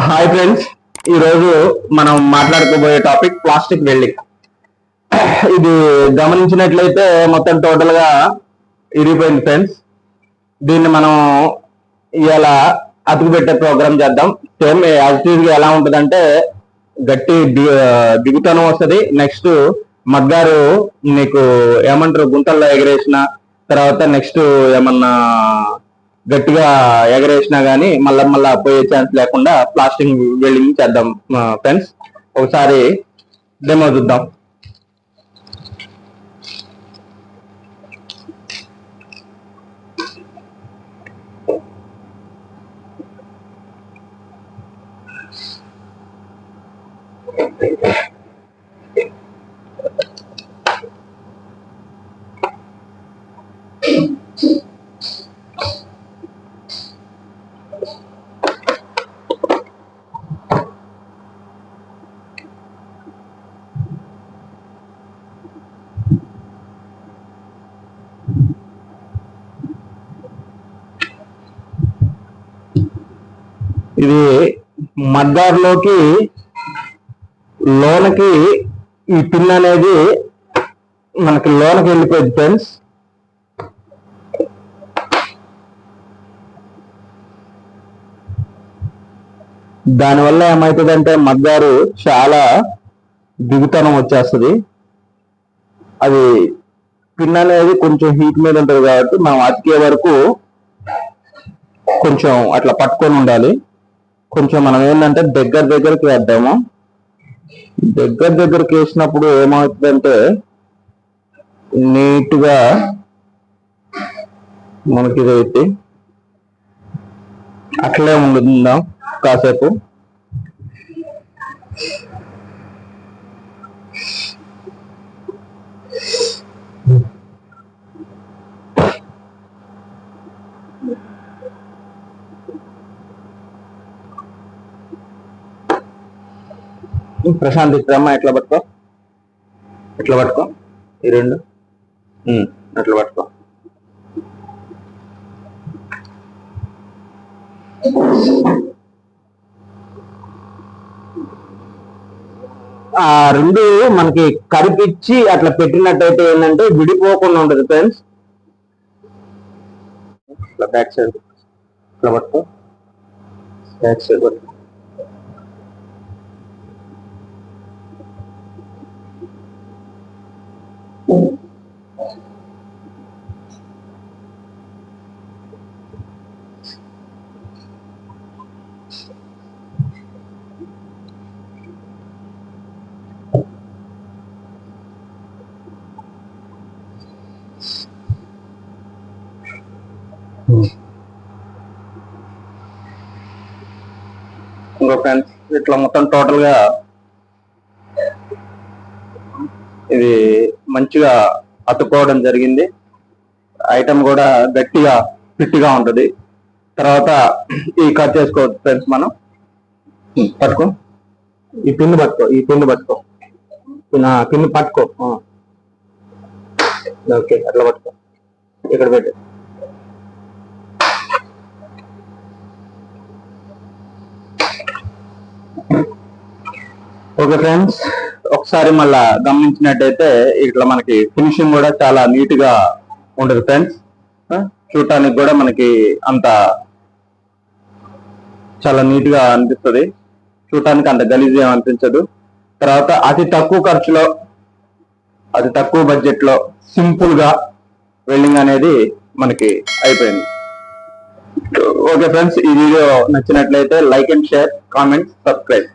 Hi friends, ఈరోజు మనం మాట్లాడుకోబోయే topic plastic welding. ఇది గమనించినట్లయితే మొత్తం టోటల్ గా ఇరిగిపోయింది ఫ్రెండ్స్. దీన్ని మనం ఇలా అతుకు పెట్టే ప్రోగ్రామ్ చేద్దాం. సేమ్ యాక్టివ్ గా ఎలా ఉంటదంటే గట్టి దిగుతనం వస్తుంది. నెక్స్ట్ మగ్గారు నీకు ఏమంటారు గుంతల్లో ఎగరేసిన తర్వాత నెక్స్ట్ ఏమన్నా గట్టిగా ఎగరేసినా గానీ మళ్ళా పోయే ఛాన్స్ లేకుండా ప్లాస్టిక్ వెల్డింగ్ చేద్దాం ఫ్రెండ్స్. ఒకసారి డెమో చూద్దాం. ఇది మగ్గార్లోకి లోనకి ఈ పిన్ అనేది మనకి లోనకి వెళ్ళిపోయింది ఫ్రెండ్స్. దానివల్ల ఏమవుతుందంటే మగ్గారు చాలా దిగుతనం వచ్చేస్తుంది. అది పిన్ అనేది కొంచెం హీట్ మీద ఉంటుంది కాబట్టి మనం అతికే వరకు కొంచెం అట్లా పట్టుకొని ఉండాలి. కొంచెం మనం ఏంటంటే దగ్గరికి వేద్దాము. దగ్గరికి వేసినప్పుడు ఏమవుతుందంటే నీట్ గా మనకి ఇదైతే అట్లే ఉంటుందాం కాసేపు. ప్రశాంత్ ఇట్రమ్మా, ఎట్లా పట్టుకో, ఈ రెండు అట్లా పట్టుకో. ఆ రెండు మనకి కరిపిచ్చి అట్లా పెట్టినట్టయితే ఏంటంటే విడిపోకుండా ఉంటుంది ఫ్రెండ్స్. ఇట్లా బ్యాక్ సైడ్ ఇట్లా పట్టుకో, బ్యాక్ సైడ్ పట్టుకో. ఇంకో ఫ్రెండ్స్ ఇట్లా మొత్తం టోటల్ గా ఇది మంచిగా అతుక్కోవడం జరిగింది. ఐటమ్ కూడా గట్టిగా ఫిట్గా ఉంటుంది. తర్వాత ఈ కట్ చేసుకోవచ్చు ఫ్రెండ్స్. మనం పట్టుకో, ఈ పిన్ పట్టుకో, పిన్ పట్టుకో. ఓకే, అట్లా పట్టుకో, ఇక్కడ పెట్టు. ఓకే ఫ్రెండ్స్, ఒకసారి మళ్ళా గమనించినట్టయితే ఇట్లా మనకి ఫినిషింగ్ కూడా చాలా నీట్ గా ఉంటుంది ఫ్రెండ్స్. చూడటానికి కూడా మనకి అంత చాలా నీట్ గా అనిపిస్తుంది. చూడటానికి అంత గలీజ్ ఏం అనిపించదు. తర్వాత అతి తక్కువ ఖర్చులో, అతి తక్కువ బడ్జెట్ లో సింపుల్ గా వెల్డింగ్ అనేది మనకి అయిపోయింది. ఓకే ఫ్రెండ్స్, ఈ వీడియో నచ్చినట్లయితే like and share, comment, subscribe.